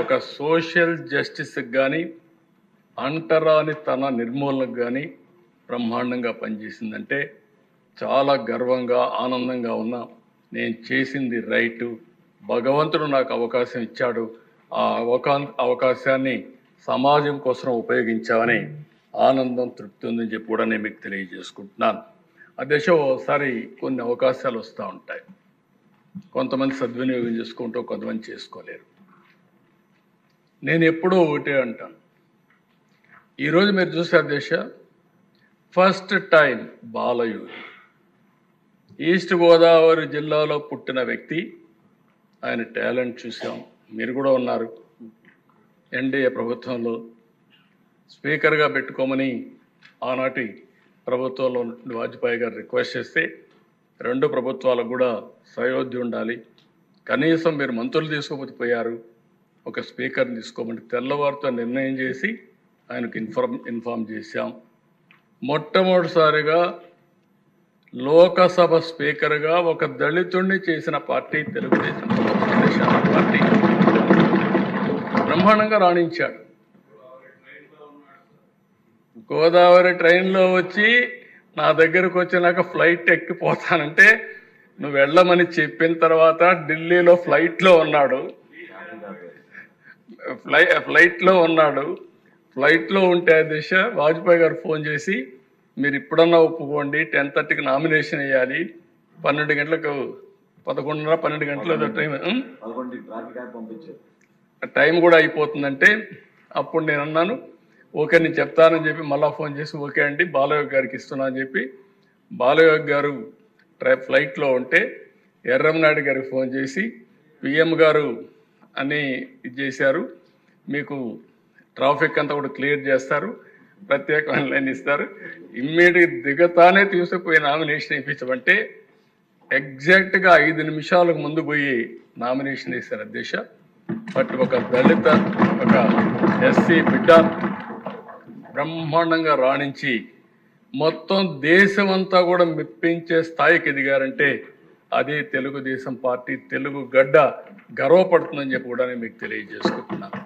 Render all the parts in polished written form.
ఒక social justice కానీ అంటరాని తన నిర్మూలనకు కానీ బ్రహ్మాండంగా పనిచేసిందంటే చాలా గర్వంగా ఆనందంగా ఉన్నా. నేను చేసింది రైటు, భగవంతుడు నాకు అవకాశం ఇచ్చాడు, ఆ అవకాశాన్ని సమాజం కోసం ఉపయోగించామని ఆనందం తృప్తి ఉందని చెప్పి కూడా నేను మీకు తెలియజేసుకుంటున్నాను. అధ్యక్ష, ఓసారి కొన్ని అవకాశాలు వస్తూ ఉంటాయి, కొంతమంది సద్వినియోగం చేసుకుంటూ కొంతమంది చేసుకోలేరు. నేను ఎప్పుడూ ఒకటే అంటాను, ఈరోజు మీరు చూసే అధ్యక్ష, ఫస్ట్ టైం బాలయూరి ఈస్ట్ గోదావరి జిల్లాలో పుట్టిన వ్యక్తి, ఆయన టాలెంట్ చూసాం. మీరు కూడా ఉన్నారు ఎన్డీఏ ప్రభుత్వంలో, స్పీకర్గా పెట్టుకోమని ఆనాటి ప్రభుత్వంలో వాజ్పేయి గారు రిక్వెస్ట్ చేస్తే, రెండు ప్రభుత్వాలకు కూడా సయోధ్య ఉండాలి, కనీసం మీరు మంత్రులు తీసుకోకపోతే పోయారు, ఒక స్పీకర్ని తీసుకోమని తెల్లవారితో నిర్ణయం చేసి ఆయనకు ఇన్ఫార్మ్ చేశాం. మొట్టమొదటిసారిగా లోకసభ స్పీకర్గా ఒక దళితుడిని చేసిన పార్టీ తెలుగుదేశం పార్టీ. బ్రహ్మాండంగా రాణించాడు. గోదావరి ట్రైన్లో వచ్చి నా దగ్గరకు వచ్చినాక ఫ్లైట్ ఎక్కిపోతానంటే నువ్వు వెళ్ళమని చెప్పిన తర్వాత ఢిల్లీలో ఫ్లైట్లో ఉన్నాడు. ఫ్లైట్లో ఉంటే దిశ వాజ్పేయి గారు ఫోన్ చేసి, మీరు ఇప్పుడన్నా ఒప్పుకోండి, 10:30కి నామినేషన్ వేయాలి, 12 గంటలకు 11:30 12 గంటల టైం కూడా అయిపోతుందంటే, అప్పుడు నేను అన్నాను ఓకే నేను చెప్తానని చెప్పి మళ్ళా ఫోన్ చేసి ఓకే అండి బాలయోగి గారికి ఇస్తున్నా అని చెప్పి, బాలయోగి గారు ఫ్లైట్లో ఉంటే ఎర్రంనాయుడు గారికి ఫోన్ చేసి పిఎం గారు అని ఇది చేశారు, మీకు ట్రాఫిక్ అంతా కూడా క్లియర్ చేస్తారు, ప్రత్యేకమైన లైన్ ఇస్తారు, ఇమ్మీడియట్ దిగతానే తీసుకుపోయి నామినేషన్ ఇప్పించమంటే ఎగ్జాక్ట్గా 5 నిమిషాలకు ముందు పోయి నామినేషన్ వేశారు అధ్యక్ష. బట్ ఒక దళిత, ఒక ఎస్సీ బిడ్డ బ్రహ్మాండంగా రాణించి మొత్తం దేశమంతా కూడా మెప్పించే స్థాయికి ఎదిగారంటే అదే తెలుగుదేశం పార్టీ, తెలుగు గడ్డ గర్వపడుతుందని చెప్పి కూడా నేను మీకు తెలియజేసుకుంటున్నాను.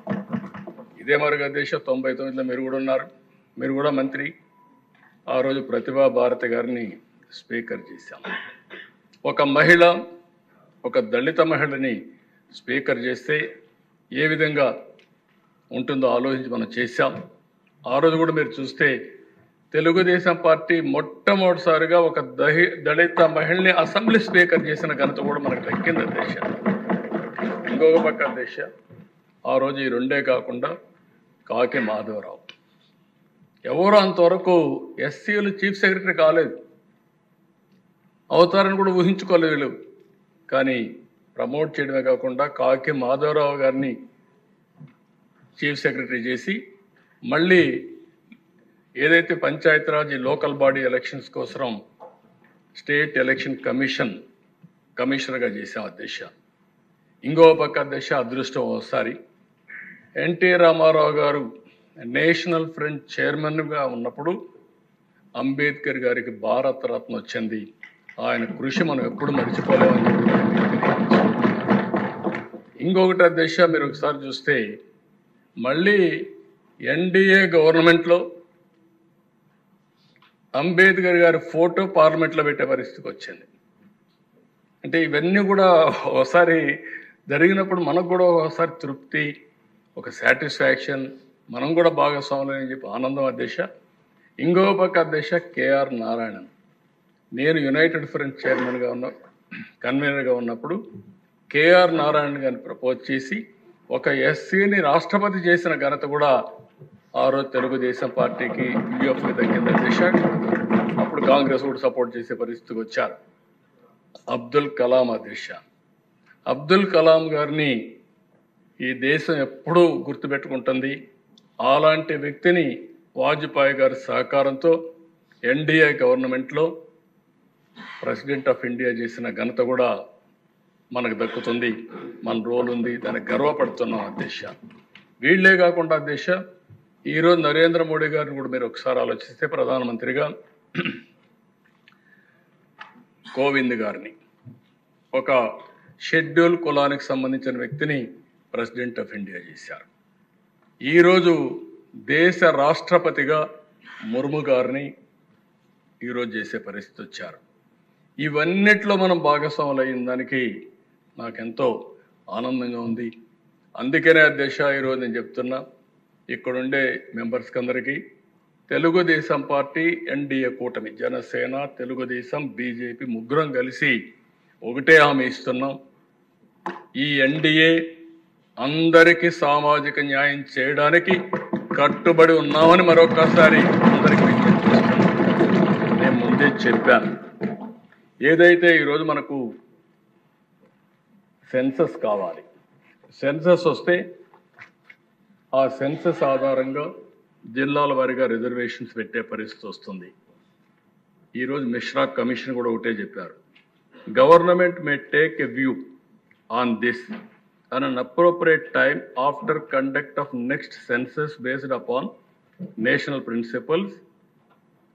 ఇదే మరుగు అధ్యక్ష, 99లో మీరు కూడా ఉన్నారు, మీరు కూడా మంత్రి. ఆ రోజు ప్రతిభా భారతి గారిని స్పీకర్ చేశాం. ఒక మహిళ, ఒక దళిత మహిళని స్పీకర్ చేస్తే ఏ విధంగా ఉంటుందో ఆలోచించి మనం చేశాం. ఆ రోజు కూడా మీరు చూస్తే తెలుగుదేశం పార్టీ మొట్టమొదటిసారిగా ఒక దళిత మహిళని అసెంబ్లీ స్పీకర్ చేసిన ఘనత కూడా మనకు దక్కింది అధ్యక్ష. ఇంకొక పక్క అధ్యక్ష, ఆ రోజు ఈ రెండే కాకుండా కాకి మాధవరావు ఎవరు అంతవరకు ఎస్సీలు చీఫ్ సెక్రటరీ కాలేదు, అవుతారని కూడా ఊహించుకోలేదు. కానీ ప్రమోట్ చేయడమే కాకుండా కాకి మాధవరావు గారిని చీఫ్ సెక్రటరీ చేసి మళ్ళీ ఏదైతే పంచాయతీరాజ్ లోకల్ బాడీ ఎలక్షన్స్ కోసం స్టేట్ ఎలక్షన్ కమిషనర్గా చేశాం అధ్యక్ష. ఇంకో పక్క అధ్యక్ష, అదృష్టం ఒకసారి ఎన్టీ రామారావు గారు నేషనల్ ఫ్రంట్ చైర్మన్గా ఉన్నప్పుడు అంబేద్కర్ గారికి భారతరత్న వచ్చింది. ఆయన కృషి మనం ఎప్పుడు మర్చిపోలేమని చెప్పి. ఇంకొకటి అధ్యక్ష, మీరు ఒకసారి చూస్తే మళ్ళీ ఎన్డీఏ గవర్నమెంట్లో అంబేద్కర్ గారి ఫోటో పార్లమెంట్లో పెట్టే పరిస్థితికి వచ్చింది. అంటే ఇవన్నీ కూడా ఒకసారి జరిగినప్పుడు మనకు కూడా ఒకసారి తృప్తి, ఒక సాటిస్ఫాక్షన్, మనం కూడా భాగస్వాములు అని చెప్పి ఆనందం అధ్యక్ష. ఇంకో పక్క అధ్యక్ష కేఆర్ నారాయణన్, నేను యునైటెడ్ ఫ్రంట్ కన్వీనర్గా ఉన్నప్పుడు కేఆర్ నారాయణన్ గారిని ప్రపోజ్ చేసి ఒక ఎస్సీని రాష్ట్రపతి చేసిన ఘనత కూడా ఆ రోజు తెలుగుదేశం పార్టీకి, యూఎఫ్కి దక్కింది అధ్యక్ష. అప్పుడు కాంగ్రెస్ కూడా సపోర్ట్ చేసే పరిస్థితికి వచ్చారు. అబ్దుల్ కలాం అధ్యక్ష, అబ్దుల్ కలాం గారిని ఈ దేశం ఎప్పుడూ గుర్తుపెట్టుకుంటుంది. అలాంటి వ్యక్తిని వాజ్పేయి గారి సహకారంతో ఎన్డీఏ గవర్నమెంట్లో ప్రెసిడెంట్ ఆఫ్ ఇండియా చేసిన ఘనత కూడా మనకు దక్కుతుంది. మన రోల్ ఉంది, దానికి గర్వపడుతున్నాం అధ్యక్ష. వీళ్లే కాకుండా అధ్యక్ష, ఈరోజు నరేంద్ర మోడీ గారిని కూడా మీరు ఒకసారి ఆలోచిస్తే ప్రధానమంత్రిగా కోవింద్ గారిని, ఒక షెడ్యూల్ కులానికి సంబంధించిన వ్యక్తిని ప్రెసిడెంట్ ఆఫ్ ఇండియా చేశారు. ఈరోజు దేశ రాష్ట్రపతిగా ముర్ము గారిని ఈరోజు చేసే పరిస్థితి వచ్చారు. ఇవన్నిట్లో మనం భాగస్వాములు అయిన దానికి నాకెంతో ఆనందంగా ఉంది. అందుకనే అధ్యక్ష ఈరోజు నేను చెప్తున్నా, ఇక్కడుండే మెంబర్స్కి అందరికీ తెలుగుదేశం పార్టీ ఎన్డీఏ కూటమి జనసేన తెలుగుదేశం బీజేపీ ముగ్గురం కలిసి ఒకటే హామీ ఇస్తున్నాం. ఈ ఎన్డీఏ అందరికీ సామాజిక న్యాయం చేయడానికి కట్టుబడి ఉన్నామని మరొకసారి అందరికీ విజ్ఞప్తి చేస్తున్నాం. నేను ముందే చెప్పాను, ఏదైతే ఈరోజు మనకు సెన్సస్ కావాలి, సెన్సస్ వస్తే ఆ సెన్సస్ ఆధారంగా జిల్లాల వారీగా రిజర్వేషన్స్ పెట్టే పరిస్థితి వస్తుంది. ఈరోజు మిశ్రా కమిషన్ కూడా ఒకటే చెప్పారు, government may take a view on this at an appropriate time after conduct of next census based upon national principles,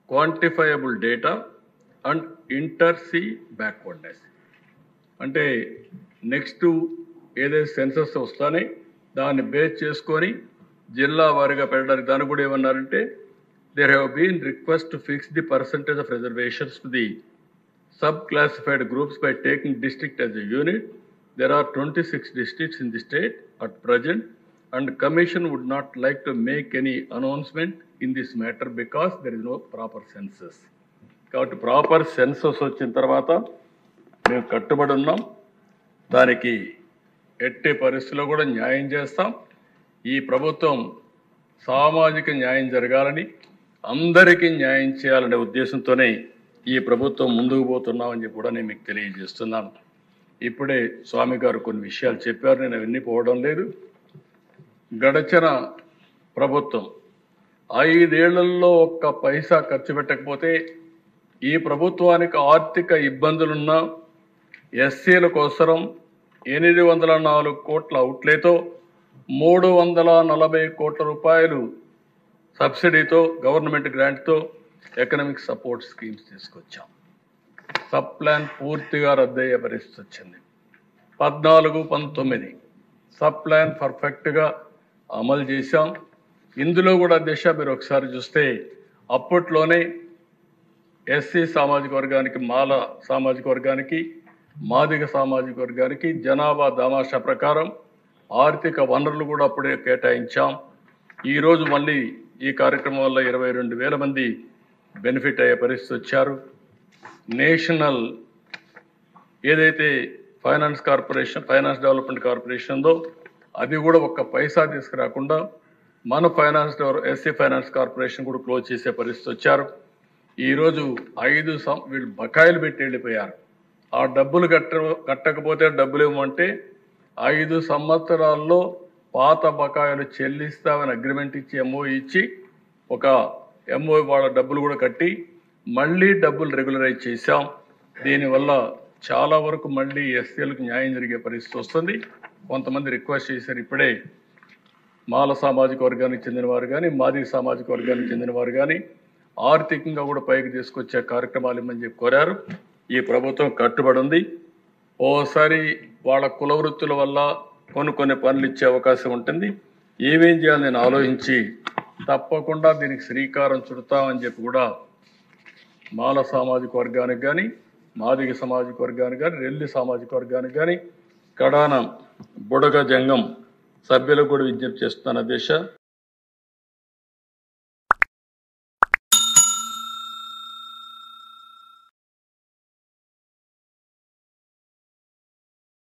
quantifiable data and inter-sea backwardness. అంటే నెక్స్ట్ ఏదైతే సెన్సస్ వస్తానే దాన్ని బేస్ చేసుకొని జిల్లా వారీగా పెట్టడానికి దాన్ని కూడా ఏమన్నారంటే there have been requests to fix the percentage of reservations to the sub-classified groups by taking district as a unit. There are 26 districts in the state at present, and Commission would not like to make any announcement in this matter because there is no proper census. కాబట్టి proper census వచ్చిన తర్వాత మేము కట్టుబడి ఉన్నాం. దానికి ఎట్టి పరిస్థితుల్లో కూడా న్యాయం చేస్తాం. ఈ ప్రభుత్వం సామాజిక న్యాయం జరగాలని, అందరికీ న్యాయం చేయాలనే ఉద్దేశంతోనే ఈ ప్రభుత్వం ముందుకు పోతున్నామని చెప్పి కూడా నేను మీకు తెలియజేస్తున్నాను. ఇప్పుడే స్వామి గారు కొన్ని విషయాలు చెప్పారు, నేను అవన్నీ పోవడం లేదు. గడచిన ప్రభుత్వం 5 ఏళ్లలో ఒక్క పైసా ఖర్చు పెట్టకపోతే ఈ ప్రభుత్వానికి ఆర్థిక ఇబ్బందులున్నా ఎస్సీల కోసం 804 కోట్ల అవుట్లేతో 340 కోట్ల రూపాయలు సబ్సిడీతో గవర్నమెంట్ గ్రాంట్తో ఎకనామిక్ సపోర్ట్ స్కీమ్స్ తీసుకొచ్చాం. సబ్ ప్లాన్ పూర్తిగా రద్దయ్యే పరిస్థితి వచ్చింది. 14-19 సబ్ ప్లాన్ పర్ఫెక్ట్గా అమలు చేశాం. ఇందులో కూడా దిశ మీరు ఒకసారి చూస్తే అప్పట్లోనే ఎస్సీ సామాజిక వర్గానికి, మాల సామాజిక వర్గానికి, మాదిగ సామాజిక వర్గానికి జనాభా దామాషా ప్రకారం ఆర్థిక వనరులు కూడా అప్పుడే కేటాయించాం. ఈరోజు మళ్ళీ ఈ కార్యక్రమం వల్ల 22,000 మంది బెనిఫిట్ అయ్యే పరిస్థితి వచ్చారు. నేషనల్ ఏదైతే ఫైనాన్స్ డెవలప్మెంట్ కార్పొరేషన్ ఉందో అది కూడా ఒక్క పైసా తీసుకురాకుండా మన ఎస్సీ ఫైనాన్స్ కార్పొరేషన్ కూడా క్లోజ్ చేసే పరిస్థితి వచ్చారు. ఈరోజు 5 వీళ్ళు బకాయిలు పెట్టి వెళ్ళిపోయారు. ఆ డబ్బులు కట్టకపోతే డబ్బులు ఇవ్వమంటే 5 సంవత్సరాల్లో పాత బకాయిలు చెల్లిస్తామని అగ్రిమెంట్ ఇచ్చి ఎంఓ ఇచ్చి ఒక ఎంఓ వాళ్ళ డబ్బులు కూడా కట్టి మళ్ళీ డబ్బులు రెగ్యులరైజ్ చేశాం. దీనివల్ల చాలా వరకు మళ్ళీ ఎస్సీలకు న్యాయం జరిగే పరిస్థితి వస్తుంది. కొంతమంది రిక్వెస్ట్ చేశారు, ఇప్పుడే మాల సామాజిక వర్గానికి చెందిన వారు కానీ, మాదిగ సామాజిక వర్గానికి చెందిన వారు కానీ ఆర్థికంగా కూడా పైకి తీసుకొచ్చే కార్యక్రమాలు ఇమ్మని చెప్పి కోరారు. ఈ ప్రభుత్వం కట్టుబడి ఉంది. ఓసారి వాళ్ళ కుల వృత్తుల వల్ల కొన్ని పనులు ఇచ్చే అవకాశం ఉంటుంది. ఏమేం చేయాలని నేను ఆలోచించి తప్పకుండా దీనికి శ్రీకారం చుడతామని చెప్పి కూడా మాల సామాజిక వర్గానికి కానీ, మాదిగ సామాజిక వర్గానికి కానీ, రెల్లి సామాజిక వర్గానికి కానీ, కడాన బుడగ జంగం సభ్యులకు కూడా విజ్ఞప్తి చేస్తున్నాను అధ్యక్ష.